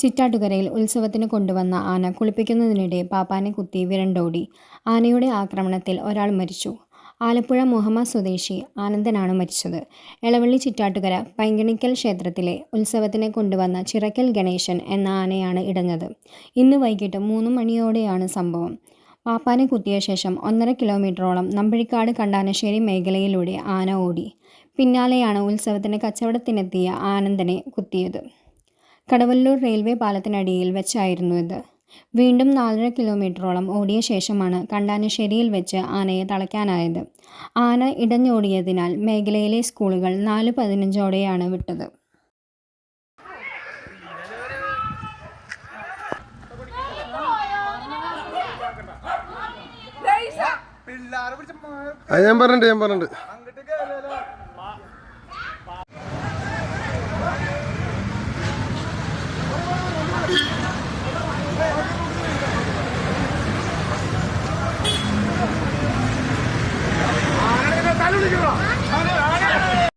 ചിറ്റാറ്റുകരയിൽ ഉത്സവത്തിന് കൊണ്ടുവന്ന ആന കുളിപ്പിക്കുന്നതിനിടെ പാപ്പാനെ കുത്തി വിരണ്ടോടി. ആനയുടെ ആക്രമണത്തിൽ ഒരാൾ മരിച്ചു. ആലപ്പുഴ മുഹമ്മ സ്വദേശി ആനന്ദനാണ് മരിച്ചത്. എളവള്ളി ചിറ്റാറ്റുകര പൈങ്കിണിക്കൽ ക്ഷേത്രത്തിലെ ഉത്സവത്തിന് കൊണ്ടുവന്ന ചിറക്കൽ ഗണേശൻ എന്ന ആനയാണ് ഇടഞ്ഞത്. ഇന്ന് വൈകിട്ട് 3 മണിയോടെയാണ് സംഭവം. പാപ്പാനെ കുത്തിയ ശേഷം 1.5 കിലോമീറ്ററോളം നമ്പഴിക്കാട് കണ്ടാനശ്ശേരി മേഖലയിലൂടെ ആന ഓടി. പിന്നാലെയാണ് ഉത്സവത്തിന് കച്ചവടത്തിനെത്തിയ ആനന്ദനെ കുത്തിയത്. കടവല്ലൂർ റെയിൽവേ പാലത്തിനടിയിൽ വെച്ചായിരുന്നു ഇത്. വീണ്ടും 4.5 കിലോമീറ്ററോളം ഓടിയ ശേഷമാണ് കണ്ടാനശ്ശേരിയിൽ വെച്ച് ആനയെ തളയ്ക്കാനായത്. ആന ഇടഞ്ഞോടിയതിനാൽ മേഖലയിലെ സ്കൂളുകൾ 4:15ഓടെയാണ് വിട്ടത്. ഞാൻ പറഞ്ഞിട്ടുണ്ട്